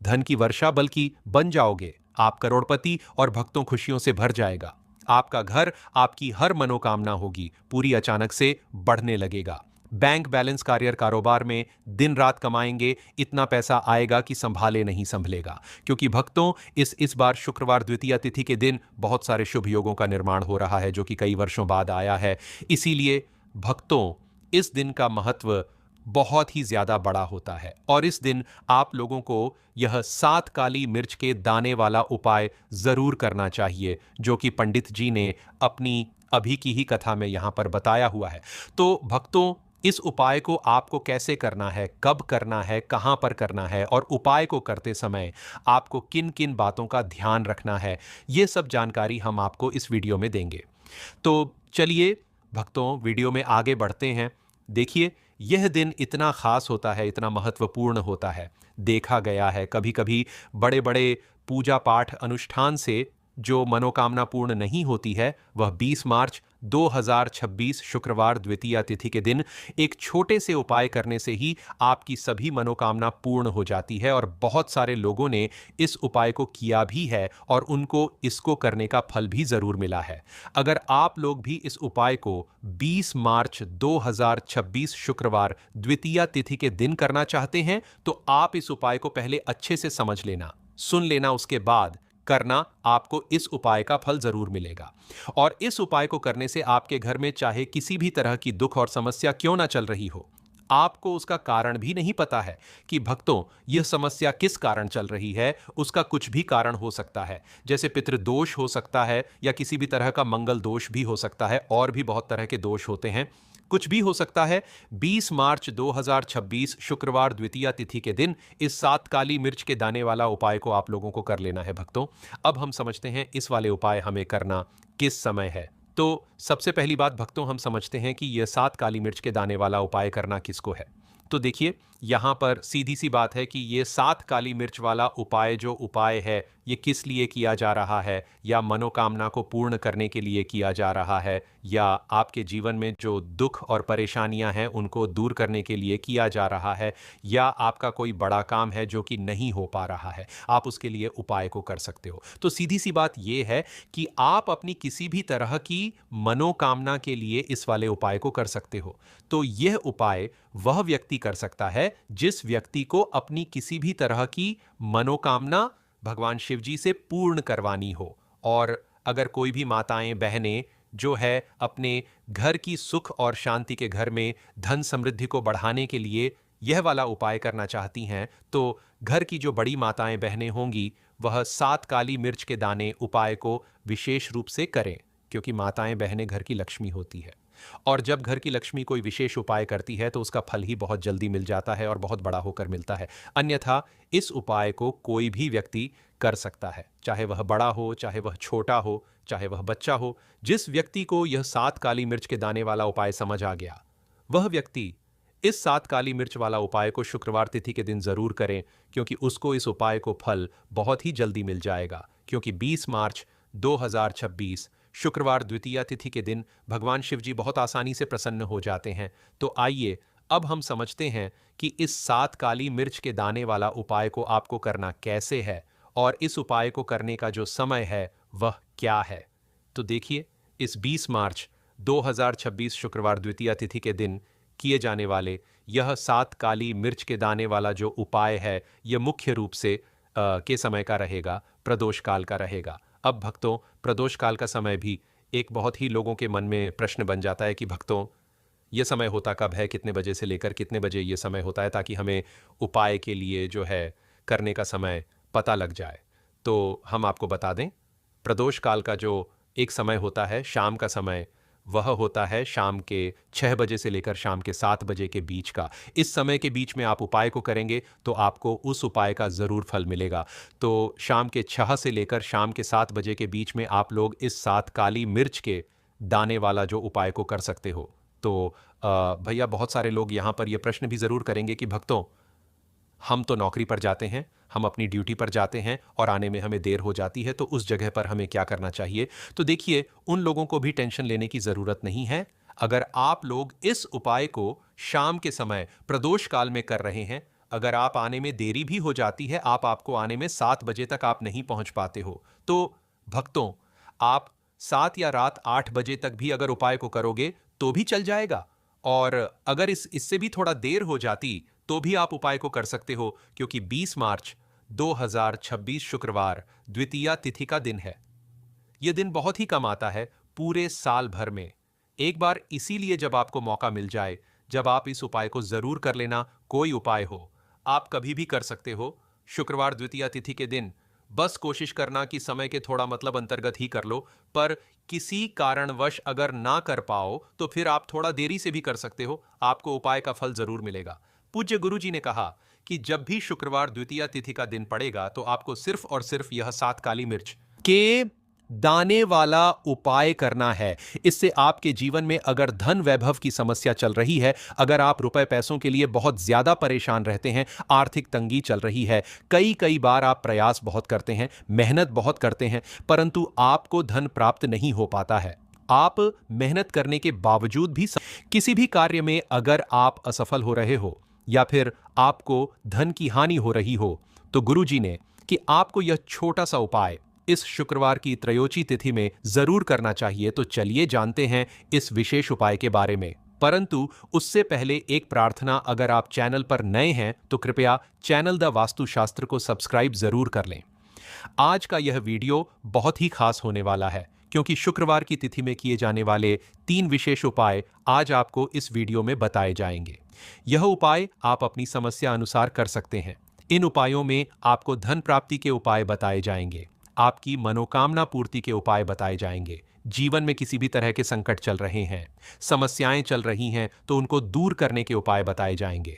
धन की वर्षा बल्कि बन जाओगे। आप करोड़पति और भक्तों खुशियों से भर जाएगा। आपका घर, आपकी हर मनोकामना होगी पूरी अचानक से बढ़ने लगेगा। बैंक बैलेंस, कारियर, कारोबार में दिन रात कमाएंगे, इतना पैसा आएगा कि संभाले नहीं संभलेगा। क्योंकि भक्तों, इस बार शुक्रवार द्वितीया तिथि के दिन बहुत सारे शुभ योगों का निर्माण हो रहा है, जो कि कई वर्षों बाद आया है। इसीलिए भक्तों, इस दिन का महत्व बहुत ही ज्यादा बड़ा होता है और इस दिन आप लोगों को यह 7 काली मिर्च के दाने वाला उपाय जरूर करना चाहिए, जो कि पंडित जी ने अपनी अभी की ही कथा में यहां पर बताया हुआ है। तो भक्तों, इस उपाय को आपको कैसे करना है, कब करना है, कहां पर करना है और उपाय को करते समय आपको किन किन बातों का ध्यान रखना है, यह सब जानकारी हम आपको इस वीडियो में देंगे। तो चलिए भक्तों, वीडियो में आगे बढ़ते हैं। देखिए, यह दिन इतना खास होता है, इतना महत्वपूर्ण होता है। देखा गया है कभी कभी बड़े बड़े पूजा पाठ अनुष्ठान से जो मनोकामना पूर्ण नहीं होती है, वह 20 मार्च 2026 शुक्रवार द्वितीया तिथि के दिन एक छोटे से उपाय करने से ही आपकी सभी मनोकामना पूर्ण हो जाती है। और बहुत सारे लोगों ने इस उपाय को किया भी है और उनको इसको करने का फल भी जरूर मिला है। अगर आप लोग भी इस उपाय को 20 मार्च 2026 शुक्रवार द्वितीया तिथि के दिन करना चाहते हैं, तो आप इस उपाय को पहले अच्छे से समझ लेना, सुन लेना, उसके बाद करना। आपको इस उपाय का फल जरूर मिलेगा। और इस उपाय को करने से आपके घर में चाहे किसी भी तरह की दुख और समस्या क्यों ना चल रही हो, आपको उसका कारण भी नहीं पता है कि भक्तों यह समस्या किस कारण चल रही है, उसका कुछ भी कारण हो सकता है। जैसे पितृदोष हो सकता है या किसी भी तरह का मंगल दोष भी हो सकता है, और भी बहुत तरह के दोष होते हैं, कुछ भी हो सकता है। 20 मार्च 2026 शुक्रवार द्वितीया तिथि के दिन इस 7 काली मिर्च के दाने वाला उपाय को आप लोगों को कर लेना है भक्तों। अब हम समझते हैं इस वाले उपाय हमें करना किस समय है। तो सबसे पहली बात भक्तों, हम समझते हैं कि यह 7 काली मिर्च के दाने वाला उपाय करना किसको है। तो देखिए, यहां पर सीधी सी बात है कि यह 7 काली मिर्च वाला उपाय जो उपाय है, ये किस लिए किया जा रहा है, या मनोकामना को पूर्ण करने के लिए किया जा रहा है, या आपके जीवन में जो दुख और परेशानियां हैं उनको दूर करने के लिए किया जा रहा है, या आपका कोई बड़ा काम है जो कि नहीं हो पा रहा है, आप उसके लिए उपाय को कर सकते हो। तो सीधी सी बात यह है कि आप अपनी किसी भी तरह की मनोकामना के लिए इस वाले उपाय को कर सकते हो। तो यह उपाय वह व्यक्ति कर सकता है जिस व्यक्ति को अपनी किसी भी तरह की मनोकामना भगवान शिव जी से पूर्ण करवानी हो। और अगर कोई भी माताएं बहनें जो है अपने घर की सुख और शांति के घर में धन समृद्धि को बढ़ाने के लिए यह वाला उपाय करना चाहती हैं, तो घर की जो बड़ी माताएं बहनें होंगी वह 7 काली मिर्च के दाने उपाय को विशेष रूप से करें, क्योंकि माताएं बहनें घर की लक्ष्मी होती है। और जब घर की लक्ष्मी कोई विशेष उपाय करती है तो उसका फल ही बहुत जल्दी मिल जाता है और बहुत बड़ा होकर मिलता है। अन्यथा इस उपाय को कोई भी व्यक्ति कर सकता है, चाहे वह बड़ा हो, चाहे वह छोटा हो, चाहे वह बच्चा हो। जिस व्यक्ति को यह 7 काली मिर्च के दाने वाला उपाय समझ आ गया, वह व्यक्ति इस 7 काली मिर्च वाला उपाय को शुक्रवार तिथि के दिन जरूर करें, क्योंकि उसको इस उपाय को फल बहुत ही जल्दी मिल जाएगा। क्योंकि 20 मार्च 2026 शुक्रवार द्वितीया तिथि के दिन भगवान शिव जी बहुत आसानी से प्रसन्न हो जाते हैं। तो आइए अब हम समझते हैं कि इस 7 काली मिर्च के दाने वाला उपाय को आपको करना कैसे है और इस उपाय को करने का जो समय है वह क्या है। तो देखिए, इस 20 मार्च 2026 शुक्रवार द्वितीया तिथि के दिन किए जाने वाले यह 7 काली मिर्च के दाने वाला जो उपाय है, यह मुख्य रूप से के समय का रहेगा, प्रदोष काल का रहेगा। अब भक्तों, प्रदोष काल का समय भी एक बहुत ही लोगों के मन में प्रश्न बन जाता है कि भक्तों ये समय होता कब है, कितने बजे से लेकर कितने बजे ये समय होता है, ताकि हमें उपाय के लिए जो है करने का समय पता लग जाए। तो हम आपको बता दें, प्रदोष काल का जो एक समय होता है, शाम का समय, वह होता है शाम के 6 बजे से लेकर शाम के 7 बजे के बीच का। इस समय के बीच में आप उपाय को करेंगे तो आपको उस उपाय का ज़रूर फल मिलेगा। तो शाम के 6 से लेकर शाम के 7 बजे के बीच में आप लोग इस 7 काली मिर्च के दाने वाला जो उपाय को कर सकते हो। तो भैया, बहुत सारे लोग यहाँ पर यह प्रश्न भी ज़रूर करेंगे कि भक्तों, हम तो नौकरी पर जाते हैं, हम अपनी ड्यूटी पर जाते हैं और आने में हमें देर हो जाती है, तो उस जगह पर हमें क्या करना चाहिए। तो देखिए, उन लोगों को भी टेंशन लेने की ज़रूरत नहीं है। अगर आप लोग इस उपाय को शाम के समय प्रदोष काल में कर रहे हैं, अगर आप आने में देरी भी हो जाती है, आपको आने में 7 बजे तक आप नहीं पहुंच पाते हो, तो भक्तों, आप 7 या रात 8 बजे तक भी अगर उपाय को करोगे तो भी चल जाएगा। और अगर इससे भी थोड़ा देर हो जाती तो भी आप उपाय को कर सकते हो, क्योंकि 20 मार्च 2026 शुक्रवार द्वितीया तिथि का दिन है। यह दिन बहुत ही कम आता है पूरे साल भर में। एक बार इसीलिए जब आपको मौका मिल जाए, जब आप इस उपाय को जरूर कर लेना। कोई उपाय हो, आप कभी भी कर सकते हो। शुक्रवार द्वितीया तिथि के दिन बस कोशिश करना कि समय के थोड़ा मतलब अंतर्गत ही कर लो, पर किसी कारणवश अगर ना कर पाओ तो फिर आप थोड़ा देरी से भी कर सकते हो, आपको उपाय का फल जरूर मिलेगा। पूज्य गुरु जी ने कहा कि जब भी शुक्रवार द्वितीया तिथि का दिन पड़ेगा तो आपको सिर्फ और सिर्फ यह 7 काली मिर्च के दाने वाला उपाय करना है। इससे आपके जीवन में अगर धन वैभव की समस्या चल रही है, अगर आप रुपए पैसों के लिए बहुत ज्यादा परेशान रहते हैं, आर्थिक तंगी चल रही है, कई कई बार आप प्रयास बहुत करते हैं, मेहनत बहुत करते हैं, परंतु आपको धन प्राप्त नहीं हो पाता है। आप मेहनत करने के बावजूद भी किसी भी कार्य में अगर आप असफल हो रहे हो या फिर आपको धन की हानि हो रही हो, तो गुरुजी ने कि आपको यह छोटा सा उपाय इस शुक्रवार की त्रयोची तिथि में जरूर करना चाहिए। तो चलिए जानते हैं इस विशेष उपाय के बारे में। परंतु उससे पहले एक प्रार्थना, अगर आप चैनल पर नए हैं तो कृपया चैनल द वास्तुशास्त्र को सब्सक्राइब जरूर कर लें। आज का यह वीडियो बहुत ही खास होने वाला है, क्योंकि शुक्रवार की तिथि में किए जाने वाले 3 विशेष उपाय आज आपको इस वीडियो में बताए जाएंगे। यह उपाय आप अपनी समस्या अनुसार कर सकते हैं। इन उपायों में आपको धन प्राप्ति के उपाय बताए जाएंगे, आपकी मनोकामना पूर्ति के उपाय बताए जाएंगे। जीवन में किसी भी तरह के संकट चल रहे हैं, समस्याएं चल रही हैं, तो उनको दूर करने के उपाय बताए जाएंगे।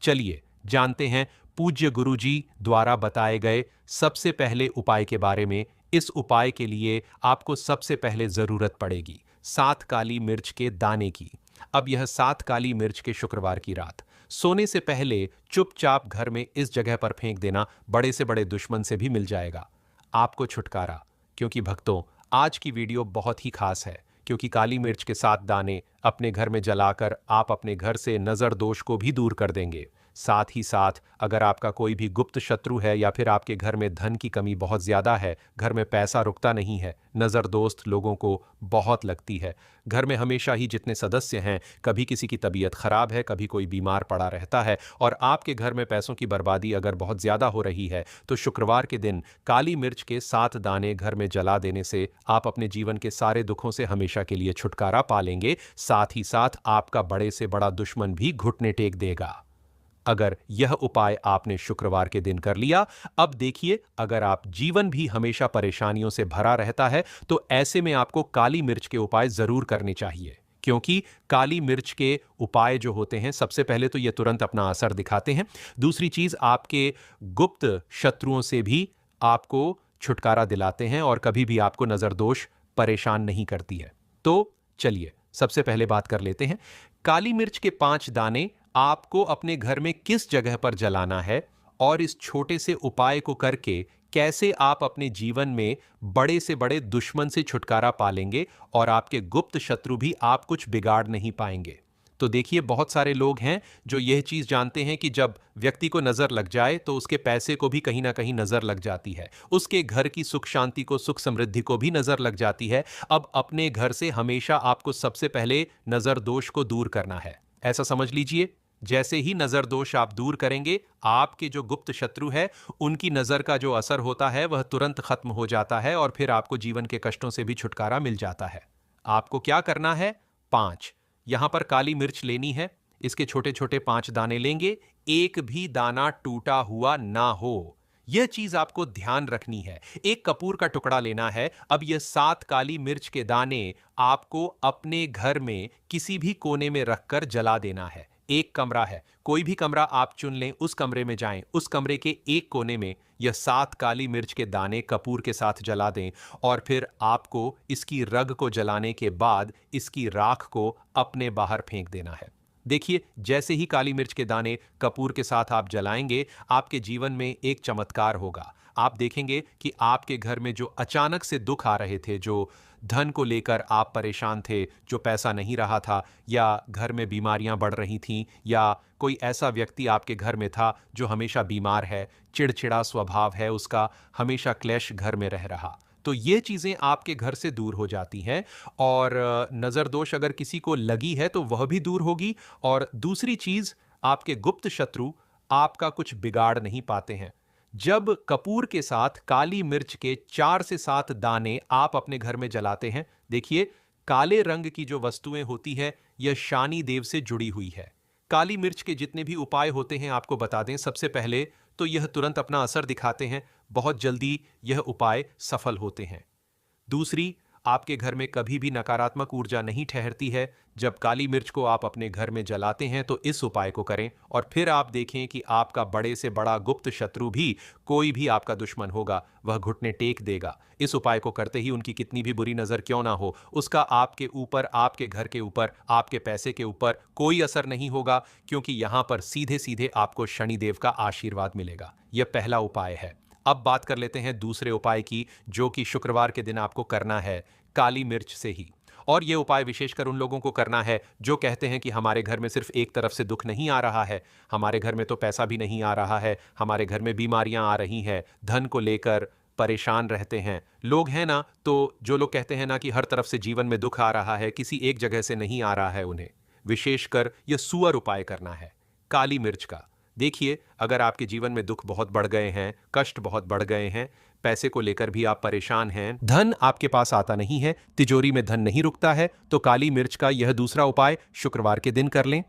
चलिए जानते हैं पूज्य गुरुजी द्वारा बताए गए सबसे पहले उपाय के बारे में। इस उपाय के लिए आपको सबसे पहले जरूरत पड़ेगी 7 काली मिर्च के दाने की। अब यह 7 काली मिर्च के शुक्रवार की रात सोने से पहले चुपचाप घर में इस जगह पर फेंक देना, बड़े से बड़े दुश्मन से भी मिल जाएगा आपको छुटकारा। क्योंकि भक्तों, आज की वीडियो बहुत ही खास है, क्योंकि काली मिर्च के 7 दाने अपने घर में जलाकर आप अपने घर से नजर दोष को भी दूर कर देंगे। साथ ही साथ अगर आपका कोई भी गुप्त शत्रु है या फिर आपके घर में धन की कमी बहुत ज्यादा है, घर में पैसा रुकता नहीं है, नजर दोस्त लोगों को बहुत लगती है, घर में हमेशा ही जितने सदस्य हैं, कभी किसी की तबीयत खराब है, कभी कोई बीमार पड़ा रहता है, और आपके घर में पैसों की बर्बादी अगर बहुत ज्यादा हो रही है, तो शुक्रवार के दिन काली मिर्च के 7 दाने घर में जला देने से आप अपने जीवन के सारे दुखों से हमेशा के लिए छुटकारा पा लेंगे। साथ ही साथ आपका बड़े से बड़ा दुश्मन भी घुटने टेक देगा। अगर यह उपाय आपने शुक्रवार के दिन कर लिया, अब देखिए, अगर आप जीवन भी हमेशा परेशानियों से भरा रहता है, तो ऐसे में आपको काली मिर्च के उपाय जरूर करने चाहिए। क्योंकि काली मिर्च के उपाय जो होते हैं, सबसे पहले तो ये तुरंत अपना असर दिखाते हैं, दूसरी चीज आपके गुप्त शत्रुओं से भी आपको छुटकारा दिलाते हैं और कभी भी आपको नजरदोष परेशान नहीं करती है। तो चलिए सबसे पहले बात कर लेते हैं, काली मिर्च के 5 दाने आपको अपने घर में किस जगह पर जलाना है और इस छोटे से उपाय को करके कैसे आप अपने जीवन में बड़े से बड़े दुश्मन से छुटकारा पालेंगे और आपके गुप्त शत्रु भी आप कुछ बिगाड़ नहीं पाएंगे। तो देखिए, बहुत सारे लोग हैं जो यह चीज जानते हैं कि जब व्यक्ति को नजर लग जाए तो उसके पैसे को भी कहीं ना कहीं नजर लग जाती है, उसके घर की सुख शांति को, सुख समृद्धि को भी नजर लग जाती है। अब अपने घर से हमेशा आपको सबसे पहले नजर दोष को दूर करना है। ऐसा समझ लीजिए, जैसे ही नजर दोष आप दूर करेंगे, आपके जो गुप्त शत्रु है उनकी नजर का जो असर होता है वह तुरंत खत्म हो जाता है और फिर आपको जीवन के कष्टों से भी छुटकारा मिल जाता है। आपको क्या करना है, 5 यहां पर काली मिर्च लेनी है, इसके छोटे छोटे 5 दाने लेंगे, एक भी दाना टूटा हुआ ना हो, यह चीज आपको ध्यान रखनी है। एक कपूर का टुकड़ा लेना है। अब यह 7 काली मिर्च के दाने आपको अपने घर में किसी भी कोने में रखकर जला देना है। एक कमरा है, कोई भी कमरा आप चुन लें, उस कमरे में जाएं, उस कमरे के एक कोने में यह 7 काली मिर्च के दाने कपूर के साथ जला दें और फिर आपको इसकी रग को जलाने के बाद इसकी राख को अपने बाहर फेंक देना है। देखिए, जैसे ही काली मिर्च के दाने कपूर के साथ आप जलाएंगे, आपके जीवन में एक चमत्कार होगा। आप देखेंगे कि आपके घर में जो अचानक से दुख आ रहे थे, जो धन को लेकर आप परेशान थे, जो पैसा नहीं रहा था, या घर में बीमारियां बढ़ रही थीं, या कोई ऐसा व्यक्ति आपके घर में था जो हमेशा बीमार है, चिड़चिड़ा स्वभाव है उसका, हमेशा क्लेश घर में रह रहा। तो ये चीज़ें आपके घर से दूर हो जाती हैं, और नज़र दोष अगर किसी को लगी है तो वह भी दूर होगी। और दूसरी चीज़, आपके गुप्त शत्रु आपका कुछ बिगाड़ नहीं पाते हैं। जब कपूर के साथ काली मिर्च के 4 से 7 दाने आप अपने घर में जलाते हैं, देखिए, काले रंग की जो वस्तुएं होती है, यह शानी देव से जुड़ी हुई है। काली मिर्च के जितने भी उपाय होते हैं आपको बता दें, सबसे पहले तो यह तुरंत अपना असर दिखाते हैं, बहुत जल्दी यह उपाय सफल होते हैं। दूसरी, आपके घर में कभी भी नकारात्मक ऊर्जा नहीं ठहरती है। जब काली मिर्च को आप अपने घर में जलाते हैं तो इस उपाय को करें, और फिर आप देखें कि आपका बड़े से बड़ा गुप्त शत्रु भी, कोई भी आपका दुश्मन होगा, वह घुटने टेक देगा। इस उपाय को करते ही उनकी कितनी भी बुरी नजर क्यों ना हो, उसका आपके ऊपर, आपके घर के ऊपर, आपके पैसे के ऊपर कोई असर नहीं होगा, क्योंकि यहां पर सीधे सीधे आपको शनिदेव का आशीर्वाद मिलेगा। यह पहला उपाय है। अब बात कर लेते हैं दूसरे उपाय की, जो कि शुक्रवार के दिन आपको करना है, काली मिर्च से ही। और यह उपाय विशेषकर उन लोगों को करना है जो कहते हैं कि हमारे घर में सिर्फ एक तरफ से दुख नहीं आ रहा है, हमारे घर में तो पैसा भी नहीं आ रहा है, हमारे घर में बीमारियां आ रही हैं, धन को लेकर परेशान रहते हैं लोग, हैं ना। तो जो लोग कहते हैं ना कि हर तरफ से जीवन में दुख आ रहा है, किसी एक जगह से नहीं आ रहा है, उन्हें विशेषकर यह सुअर उपाय करना है, काली मिर्च का। देखिए, अगर आपके जीवन में दुख बहुत बढ़ गए हैं, कष्ट बहुत बढ़ गए हैं, पैसे को लेकर भी आप परेशान हैं, धन आपके पास आता नहीं है, तिजोरी में धन नहीं रुकता है, तो काली मिर्च का यह दूसरा उपाय शुक्रवार के दिन कर लें।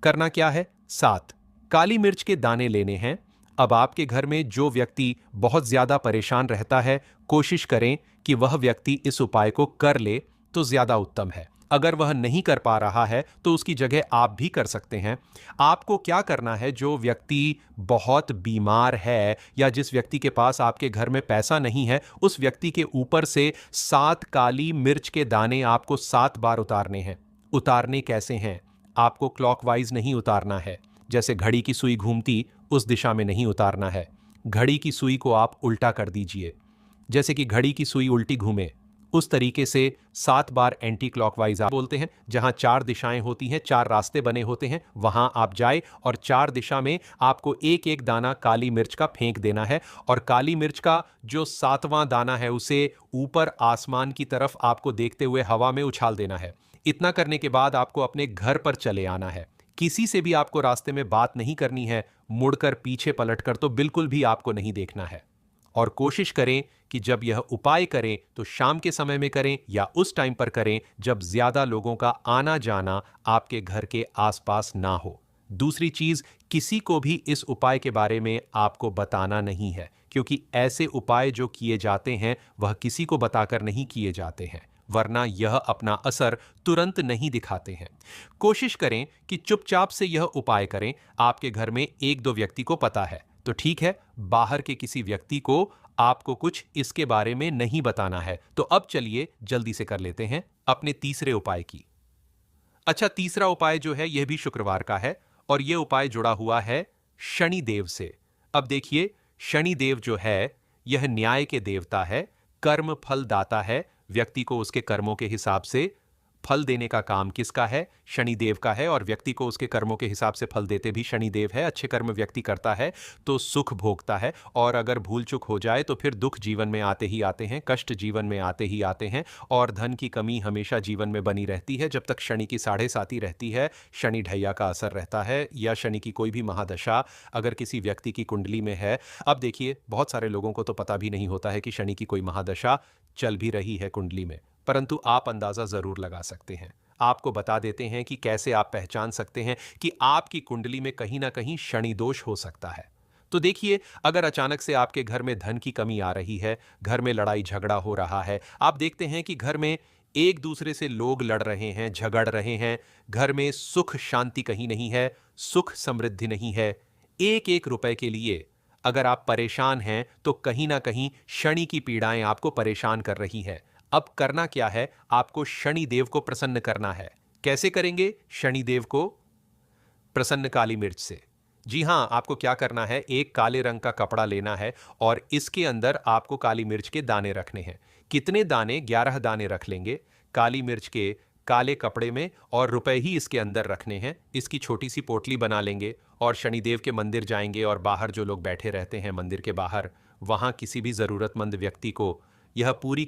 करना क्या है? 7 काली मिर्च के दाने लेने हैं। अब आपके घर में जो व्यक्ति बहुत ज्यादा परेशान रहता है, कोशिश करें कि वह व्यक्ति इस उपाय को कर ले तो ज्यादा उत्तम है। अगर वह नहीं कर पा रहा है तो उसकी जगह आप भी कर सकते हैं। आपको क्या करना है, जो व्यक्ति बहुत बीमार है या जिस व्यक्ति के पास आपके घर में पैसा नहीं है, उस व्यक्ति के ऊपर से 7 काली मिर्च के दाने आपको 7 बार उतारने हैं। उतारने कैसे हैं? आपको क्लॉकवाइज नहीं उतारना है, जैसे घड़ी की सुई घूमती उस दिशा में नहीं उतारना है। घड़ी की सुई को आप उल्टा कर दीजिए, जैसे कि घड़ी की सुई उल्टी घूमे, उस तरीके से 7 बार एंटी क्लॉकवाइज आप बोलते हैं। जहां 4 दिशाएं होती हैं, 4 रास्ते बने होते हैं, वहां आप जाए और 4 दिशा में आपको एक एक दाना काली मिर्च का फेंक देना है। और काली मिर्च का जो 7वां दाना है, उसे ऊपर आसमान की तरफ आपको देखते हुए हवा में उछाल देना है। इतना करने के बाद आपको अपने घर पर चले आना है। किसी से भी आपको रास्ते में बात नहीं करनी है, मुड़कर पीछे पलटकर तो बिल्कुल भी आपको नहीं देखना है। और कोशिश करें कि जब यह उपाय करें तो शाम के समय में करें या उस टाइम पर करें जब ज्यादा लोगों का आना जाना आपके घर के आसपास ना हो। दूसरी चीज, किसी को भी इस उपाय के बारे में आपको बताना नहीं है, क्योंकि ऐसे उपाय जो किए जाते हैं वह किसी को बताकर नहीं किए जाते हैं, वरना यह अपना असर तुरंत नहीं दिखाते हैं। कोशिश करें कि चुपचाप से यह उपाय करें। आपके घर में 1-2 व्यक्ति को पता है तो ठीक है, बाहर के किसी व्यक्ति को आपको कुछ इसके बारे में नहीं बताना है। तो अब चलिए जल्दी से कर लेते हैं अपने तीसरे उपाय की। अच्छा, तीसरा उपाय जो है यह भी शुक्रवार का है, और यह उपाय जुड़ा हुआ है शनि देव से। अब देखिए, शनि देव जो है यह न्याय के देवता है, कर्म फल दाता है। व्यक्ति को उसके कर्मों के हिसाब से फल देने का काम किसका है? शनिदेव का है। और व्यक्ति को उसके कर्मों के हिसाब से फल देते भी शनिदेव है। अच्छे कर्म व्यक्ति करता है तो सुख भोगता है, और अगर भूल चूक हो जाए तो फिर दुख जीवन में आते ही आते हैं, कष्ट जीवन में आते ही आते हैं, और धन की कमी हमेशा जीवन में बनी रहती है जब तक शनि की 7.5 रहती है, शनि ढैया का असर रहता है, या शनि की कोई भी महादशा अगर किसी व्यक्ति की कुंडली में है। अब देखिए, बहुत सारे लोगों को तो पता भी नहीं होता है कि शनि की कोई महादशा चल भी रही है कुंडली में, परंतु आप अंदाजा जरूर लगा सकते हैं। आपको बता देते हैं कि कैसे आप पहचान सकते हैं कि आपकी कुंडली में कहीं ना कहीं शनि दोष हो सकता है। तो देखिए, अगर अचानक से आपके घर में धन की कमी आ रही है, घर में लड़ाई झगड़ा हो रहा है, आप देखते हैं कि घर में एक दूसरे से लोग लड़ रहे हैं, झगड़ रहे हैं, घर में सुख शांति कहीं नहीं है, सुख समृद्धि नहीं है, एक एक रुपए के लिए अगर आप परेशान हैं तो कहीं ना कहीं शनि की पीड़ाएं आपको परेशान कर रही हैं। अब करना क्या है? आपको शनि देव को प्रसन्न करना है। कैसे करेंगे शनि देव को? प्रसन्न काली मिर्च से। जी हाँ, आपको क्या करना है, एक काले रंग का कपड़ा लेना है और इसके अंदर आपको काली मिर्च के दाने रखने हैं। कितने दाने? 11 दाने रख लेंगे काली मिर्च के काले कपड़े में, और रुपए ही इसके अंदर रखने हैं। इसकी छोटी सी पोटली बना लेंगे और शनिदेव के मंदिर जाएंगे, और बाहर जो लोग बैठे रहते हैं मंदिर के बाहर, वहाँ किसी भी ज़रूरतमंद व्यक्ति को यह पूरी